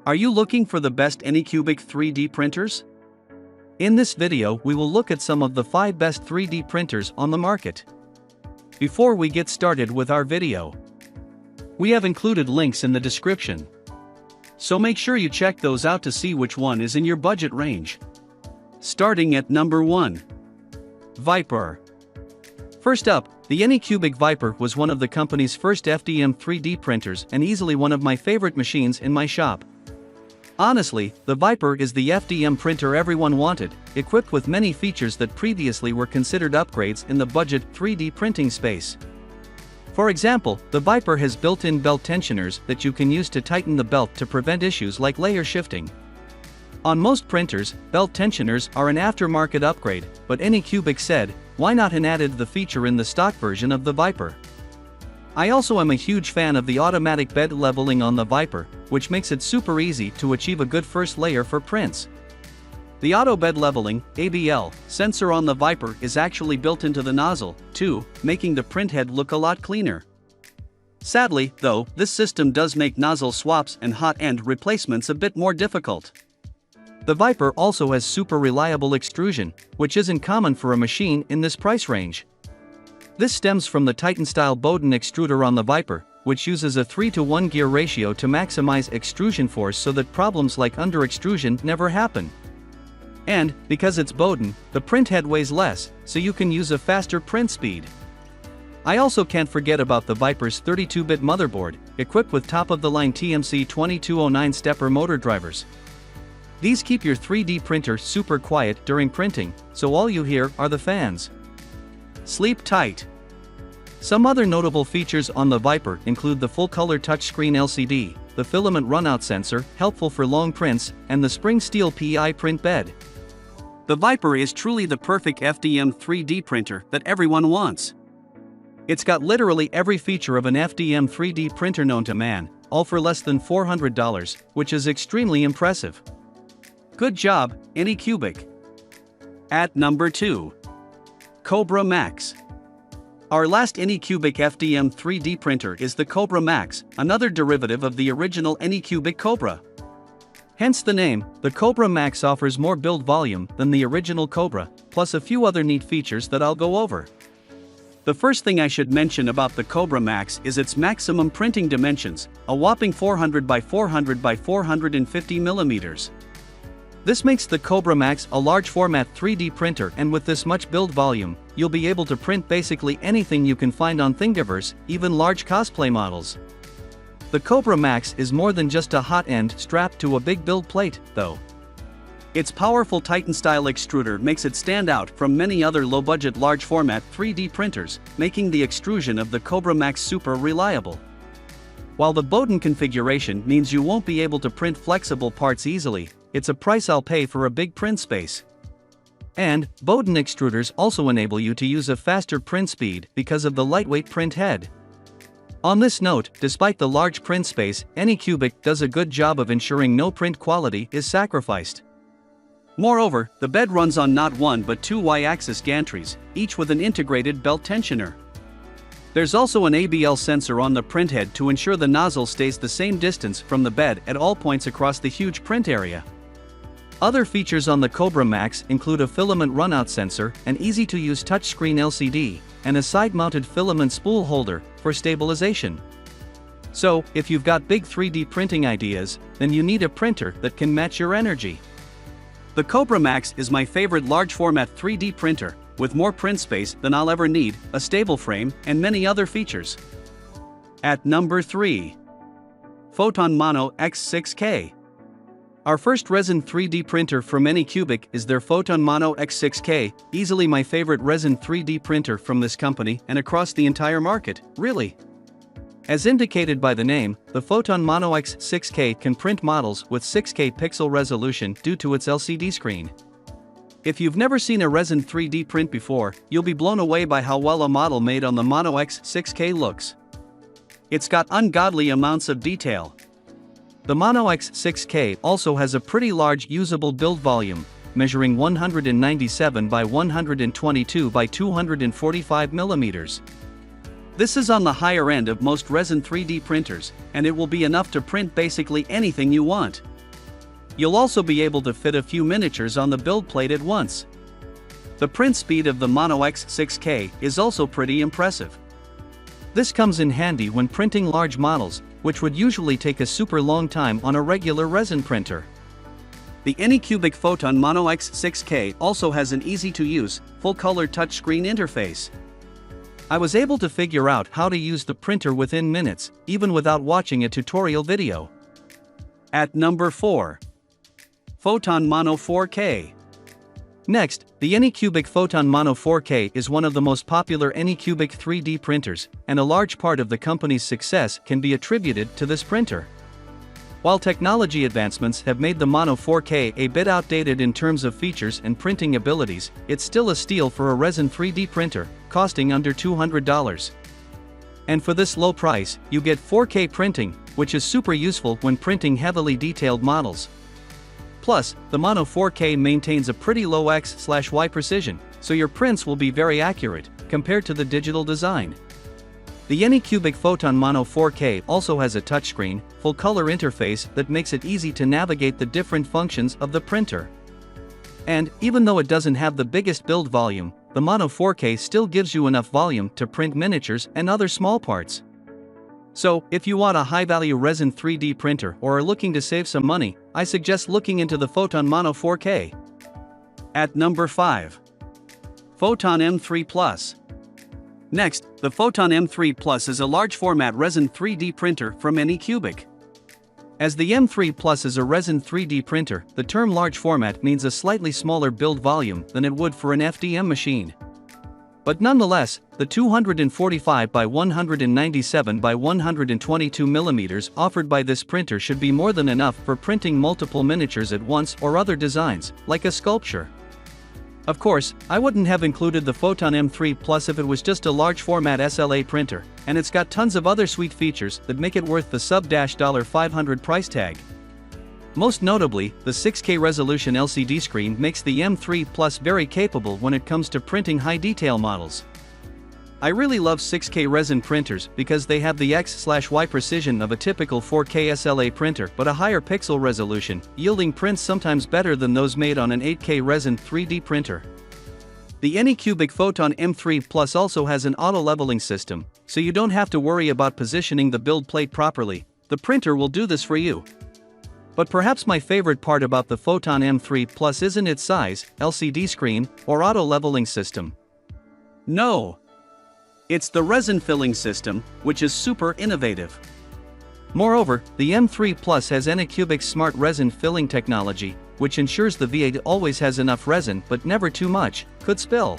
Are you looking for the best Anycubic 3D printers? In this video, we will look at some of the 5 best 3D printers on the market. Before we get started with our video, we have included links in the description, so make sure you check those out to see which one is in your budget range. Starting at number 1. Vyper. First up, the Anycubic Vyper was one of the company's first FDM 3D printers and easily one of my favorite machines in my shop. Honestly, the Vyper is the FDM printer everyone wanted, equipped with many features that previously were considered upgrades in the budget 3D printing space. For example, the Vyper has built-in belt tensioners that you can use to tighten the belt to prevent issues like layer shifting. On most printers, belt tensioners are an aftermarket upgrade, but Anycubic said, why not, and added the feature in the stock version of the Vyper. I also am a huge fan of the automatic bed leveling on the Vyper, which makes it super easy to achieve a good first layer for prints. The auto bed leveling (ABL) sensor on the Vyper is actually built into the nozzle, too, making the print head look a lot cleaner. Sadly, though, this system does make nozzle swaps and hot end replacements a bit more difficult. The Vyper also has super reliable extrusion, which isn't common for a machine in this price range. This stems from the Titan-style Photon extruder on the Vyper, which uses a 3:1 gear ratio to maximize extrusion force so that problems like under-extrusion never happen. And, because it's Photon, the print head weighs less, so you can use a faster print speed. I also can't forget about the Vyper's 32-bit motherboard, equipped with top-of-the-line TMC 2209 stepper motor drivers. These keep your 3D printer super quiet during printing, so all you hear are the fans. Sleep tight. Some other notable features on the Vyper include the full-color touchscreen LCD, the filament runout sensor, helpful for long prints, and the spring steel PI print bed. The Vyper is truly the perfect FDM 3D printer that everyone wants. It's got literally every feature of an FDM 3D printer known to man, all for less than $400, which is extremely impressive. Good job, Anycubic. At number 2. Cobra Max. Our last Anycubic FDM 3D printer is the Cobra Max, another derivative of the original Anycubic Cobra. Hence the name. The Cobra Max offers more build volume than the original Cobra, plus a few other neat features that I'll go over. The first thing I should mention about the Cobra Max is its maximum printing dimensions, a whopping 400 by 400 by 450 millimeters. This makes the Cobra Max a large format 3D printer, and with this much build volume, you'll be able to print basically anything you can find on Thingiverse, even large cosplay models. The Cobra Max is more than just a hot end strapped to a big build plate, though. Its powerful Titan-style extruder makes it stand out from many other low-budget large format 3D printers, making the extrusion of the Cobra Max super reliable. While the Photon configuration means you won't be able to print flexible parts easily, it's a price I'll pay for a big print space. And, Photon extruders also enable you to use a faster print speed because of the lightweight print head. On this note, despite the large print space, Anycubic does a good job of ensuring no print quality is sacrificed. Moreover, the bed runs on not one but 2 Y-axis gantries, each with an integrated belt tensioner. There's also an ABL sensor on the print head to ensure the nozzle stays the same distance from the bed at all points across the huge print area. Other features on the Cobra Max include a filament runout sensor, an easy-to-use touchscreen LCD, and a side-mounted filament spool holder for stabilization. So, if you've got big 3D printing ideas, then you need a printer that can match your energy. The Cobra Max is my favorite large-format 3D printer, with more print space than I'll ever need, a stable frame, and many other features. At number 3. Photon Mono X6K. Our first resin 3D printer from Anycubic is their Photon Mono X6K, easily my favorite resin 3D printer from this company and across the entire market, really. As indicated by the name, the Photon Mono X6K can print models with 6K pixel resolution due to its LCD screen. If you've never seen a resin 3D print before, you'll be blown away by how well a model made on the Mono X6K looks. It's got ungodly amounts of detail. The Mono X6K also has a pretty large usable build volume, measuring 197 by 122 by 245 millimeters. This is on the higher end of most resin 3D printers, and it will be enough to print basically anything you want. You'll also be able to fit a few miniatures on the build plate at once. The print speed of the Mono X6K is also pretty impressive. This comes in handy when printing large models, which would usually take a super long time on a regular resin printer. The Anycubic Photon Mono X6K also has an easy-to-use, full-color touchscreen interface. I was able to figure out how to use the printer within minutes, even without watching a tutorial video. At number 4. Photon Mono 4K. Next, the Anycubic Photon Mono 4K is one of the most popular Anycubic 3D printers, and a large part of the company's success can be attributed to this printer. While technology advancements have made the Mono 4K a bit outdated in terms of features and printing abilities, it's still a steal for a resin 3D printer, costing under $200. And for this low price, you get 4K printing, which is super useful when printing heavily detailed models. Plus, the Mono 4K maintains a pretty low X/Y precision, so your prints will be very accurate, compared to the digital design. The Anycubic Photon Mono 4K also has a touchscreen, full-color interface that makes it easy to navigate the different functions of the printer. And, even though it doesn't have the biggest build volume, the Mono 4K still gives you enough volume to print miniatures and other small parts. So, if you want a high-value resin 3D printer or are looking to save some money, I suggest looking into the Photon Mono 4K. At number 5. Photon M3 Plus. Next, the Photon M3 Plus is a large-format resin 3D printer from Anycubic. As the M3 Plus is a resin 3D printer, the term large format means a slightly smaller build volume than it would for an FDM machine. But nonetheless, the 245 by 197 by 122 mm offered by this printer should be more than enough for printing multiple miniatures at once or other designs, like a sculpture. Of course, I wouldn't have included the Photon M3 Plus if it was just a large format SLA printer, and it's got tons of other sweet features that make it worth the sub-$500 price tag. Most notably, the 6K resolution LCD screen makes the M3 Plus very capable when it comes to printing high-detail models. I really love 6K resin printers because they have the X/Y precision of a typical 4K SLA printer but a higher pixel resolution, yielding prints sometimes better than those made on an 8K resin 3D printer. The Anycubic Photon M3 Plus also has an auto-leveling system, so you don't have to worry about positioning the build plate properly. The printer will do this for you. But perhaps my favorite part about the Photon M3 Plus isn't its size, LCD screen, or auto-leveling system. No! It's the resin filling system, which is super innovative. Moreover, the M3 Plus has Anycubic's smart resin filling technology, which ensures the V8 always has enough resin but never too much, could spill.